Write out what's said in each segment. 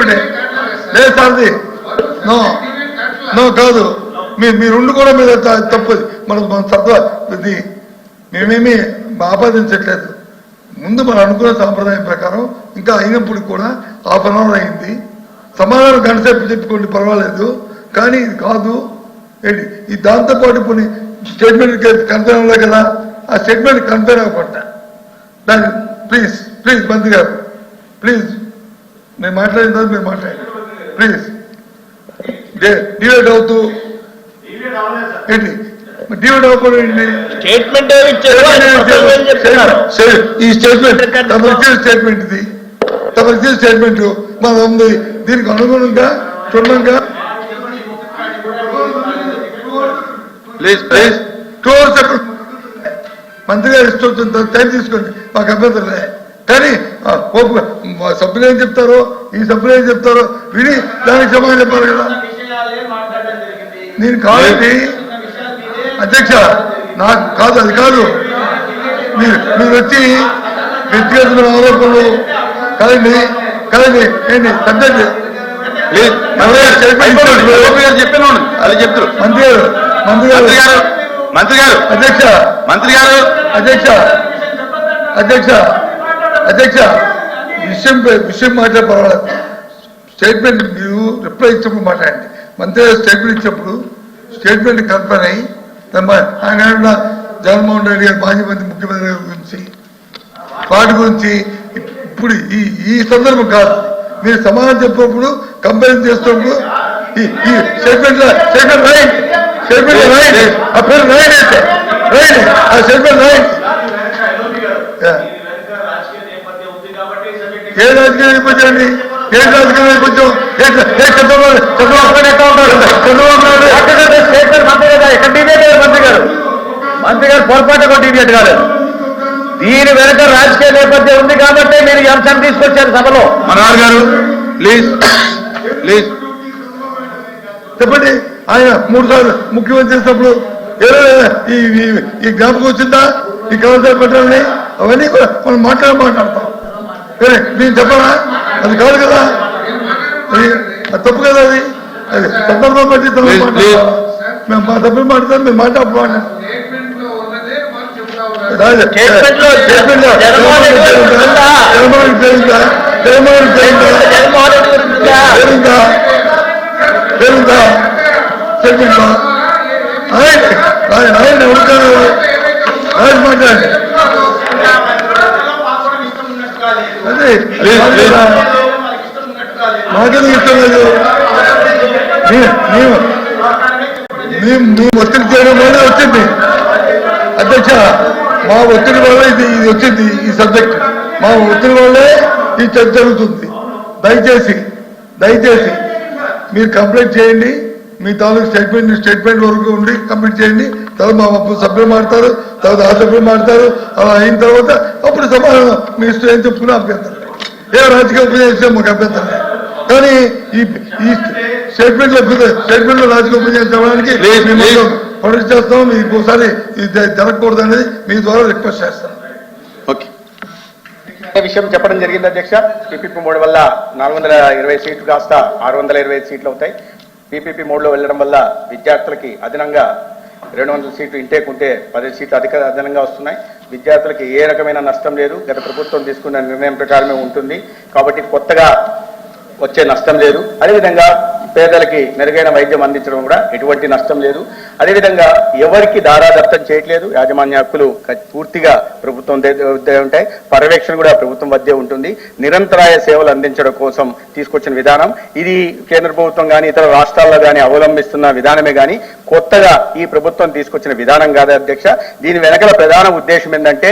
స్టేట్మెంటే లేదు సార్ది no no కాదు మీరుండి కూడా మీరు తప్పది మన తత్వ ఇది మేమేమి ఆపాదించట్లేదు. ముందు మనం అనుకున్న సాంప్రదాయం ప్రకారం ఇంకా అయినప్పుడు కూడా హాఫ్ అన్ అవర్ అయింది. సమాధానం గంటసేపు చెప్పుకోండి పర్వాలేదు, కానీ ఇది కాదు ఏంటి ఈ దాంతోపాటు కొన్ని స్టేట్మెంట్ కన్ఫర్మ్ అవ్వలే కదా, ఆ స్టేట్మెంట్ కన్ఫర్మ్ అవ్వకుండా దాన్ని ప్లీజ్ ప్లీజ్ మంత్రి గారు ప్లీజ్ నేను మాట్లాడిన తర్వాత మీరు మాట్లాడండి ప్లీజ్. డివైడ్ అవుతూ ఏంటి డివైడ్ అవ్వకూడదు ఏంటి ఈ స్టేట్మెంట్ తమరు ఇచ్చిన స్టేట్మెంట్ ఇది తమరు ఇచ్చిన స్టేట్మెంట్ మన ఉంది. దీనికి అనుగుణంగా క్షుణ్ణంగా ప్లీజ్ ప్లీజ్ 2 hours మంత్రి గారు ఇష్టం టైం తీసుకోండి, మాకు అభ్యంతరం లే. కానీ సభ్యులు ఏం చెప్తారో ఈ సభ్యులు ఏం చెప్తారో విని దానికి సమాధానం చెప్పాలి కదా. నేను కాదండి అధ్యక్ష, నాకు కాదు, అది కాదు. మీరు వచ్చి వ్యక్తిగతమైన ఆరోపణలు కదండి కదండి ఏంటి సబ్జెక్ట్ చెప్పాను అది చెప్తారు మంత్రి గారు అధ్యక్ష విషయం మాట్లాడే పర్వాలేదు. స్టేట్మెంట్ మీరు రిప్లై ఇచ్చినప్పుడు మాట్లాడండి. మంత్రి గారు స్టేట్మెంట్ ఇచ్చినప్పుడు స్టేట్మెంట్ కన్ఫర్మ్ అయ్యి ఆయన జగన్మోహన్ రెడ్డి గారు మాజీ ముఖ్యమంత్రి గారి గురించి వాటి గురించి ఇప్పుడు ఈ సందర్భం కాదు. మీరు సమాధానం చెప్పినప్పుడు కంపేర్ చేస్తున్నప్పుడు ఈ స్టేట్మెంట్ రాయండి, స్టేట్మెంట్ రాయండి, ఆ పేరు రాయండి, రాయండి ఆ స్టేట్మెంట్ రాయండి. ఏ రాజకీయ నేపథ్యం అండి? ఏ రాజకీయ నేపథ్యం? చంద్రబాబు మంత్రి గారు పొరపాటు డిబేట్ కాలేదు. దీని వెనక రాజకీయ నేపథ్యం ఉంది కాబట్టి మీరు ఈ అంశాన్ని తీసుకొచ్చారు సభలో. మనోహర్ గారు ప్లీజ్ ప్లీజ్ చెప్పండి. ఆయన 3 సార్లు ముఖ్యమంత్రి చేసినప్పుడు ఈ జ్ఞాపకం వచ్చిందా ఈ కౌన్సిల్ పెట్టాలని? అవన్నీ కూడా మనం మాట్లాడతాం. నేను చెప్పనా? అది కాదు కదా, అది తప్పు కదా. అది సందర్భం బట్టి మేము మా తప్పులు మాట్లాడతాం, మీరు మాట్లాడుకోండి. ఆయన ఉడకారు ఆయన మాట్లాడండి. అదే మాకేది ఇష్టం లేదు. మేము ఒత్తిడి చేయడం వల్ల వచ్చింది అధ్యక్ష. మా ఒత్తిడి వల్ల ఇది వచ్చింది. ఈ సబ్జెక్ట్ మా ఒత్తిడి వల్లే ఈ చర్చ జరుగుతుంది. దయచేసి మీరు కంప్లైంట్ చేయండి. మీ తాలూకు స్టేట్మెంట్ వరకు ఉండి కంప్లీట్ చేయండి. తర్వాత మా సభ్యులు మాడతారు, తర్వాత ఆ సభ్యులు మాడతారు. అలా అయిన తర్వాత అప్పుడు సమాధానం మీ ఇష్టం ఏం చెప్పుకున్నా అభ్యంతరం. ఏ రాజకీయ ఉపయోగించడం మాకు అభ్యంతరం. కానీ ఈ స్టేట్మెంట్లో రాజకీయ ఉపయోగం చెప్పడానికి ప్రొడక్ట్ చేస్తాం. మీకు ఒకసారి జరగకూడదు అనేది మీ ద్వారా రిక్వెస్ట్ చేస్తాం. ఓకే, విషయం చెప్పడం జరిగింది అధ్యక్ష. పీపీపీ మోడ్ వల్ల 420 సీట్లు కాస్త 625 సీట్లు అవుతాయి. పీపీపీ మోడ్లో వెళ్ళడం వల్ల విద్యార్థులకి అదనంగా 200 సీట్లు ఇంటేక్ ఉంటే 10 సీట్లు అదనంగా వస్తున్నాయి. విద్యార్థులకి ఏ రకమైన నష్టం లేదు. గత ప్రభుత్వం తీసుకున్న నిర్ణయం ప్రకారమే ఉంటుంది కాబట్టి కొత్తగా వచ్చే నష్టం లేదు. అదేవిధంగా పేదలకి మెరుగైన వైద్యం అందించడం కూడా ఎటువంటి నష్టం లేదు. అదేవిధంగా ఎవరికి దారాదత్తం చేయట్లేదు. యాజమాన్య హక్కులు పూర్తిగా ప్రభుత్వం ఉంటాయి. పర్యవేక్షణ కూడా ప్రభుత్వం వద్దే ఉంటుంది. నిరంతరాయ సేవలు అందించడం కోసం తీసుకొచ్చిన విధానం ఇది. కేంద్ర ప్రభుత్వం కానీ ఇతర రాష్ట్రాల్లో కానీ అవలంబిస్తున్న విధానమే కానీ కొత్తగా ఈ ప్రభుత్వం తీసుకొచ్చిన విధానం కాదు అధ్యక్ష. దీని వెనకల ప్రధాన ఉద్దేశం ఏంటంటే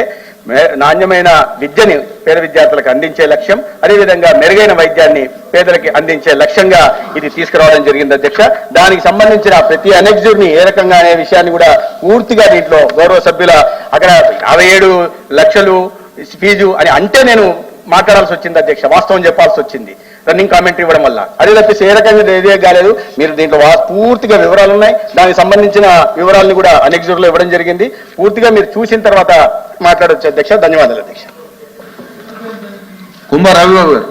నాణ్యమైన విద్యని పేద విద్యార్థులకు అందించే లక్ష్యం, అదేవిధంగా మెరుగైన వైద్యాన్ని పేదలకి అందించే లక్ష్యంగా ఇది తీసుకురావడం జరిగింది అధ్యక్ష. దానికి సంబంధించిన ప్రతి అనెక్స్ని ఏ రకంగా అనే విషయాన్ని కూడా పూర్తిగా దీంట్లో గౌరవ సభ్యుల అక్కడ 57 లక్షలు ఫీజు అని అంటే నేను మాట్లాడాల్సి వచ్చింది అధ్యక్ష. వాస్తవం చెప్పాల్సి వచ్చింది రన్నింగ్ కామెంటరీ ఇవ్వడం వల్ల. అదే తప్పిస్తే ఏ రకంగా ఏదే కాలేదు. మీరు దీంట్లో పూర్తిగా వివరాలు ఉన్నాయి. దానికి సంబంధించిన వివరాలను కూడా అనెక్స్లో ఇవ్వడం జరిగింది. పూర్తిగా మీరు చూసిన తర్వాత మాట్లాడవచ్చు అధ్యక్ష. ధన్యవాదాలు అధ్యక్ష. కుంభ రవిబాబు గారు.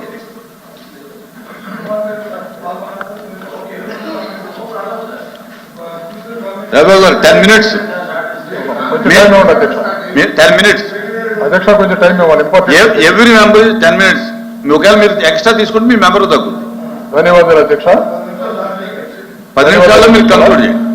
రఘుబాబు గారు 10 minutes. కొంచెం టైం ఇవ్వండి అధ్యక్ష. 10 minutes. అధ్యక్ష కొంచెం టైం ఇవ్వాలి. ఇంపార్టెంట్. Every member 10 minutes. ఒకవేళ మీరు ఎక్స్ట్రా తీసుకుంటే మీ మెంబర్ తగ్గుతుంది. ధన్యవాదాలు అధ్యక్ష. 10 నిమిషాల్లో మీరు కంక్లూడ్ చేయండి.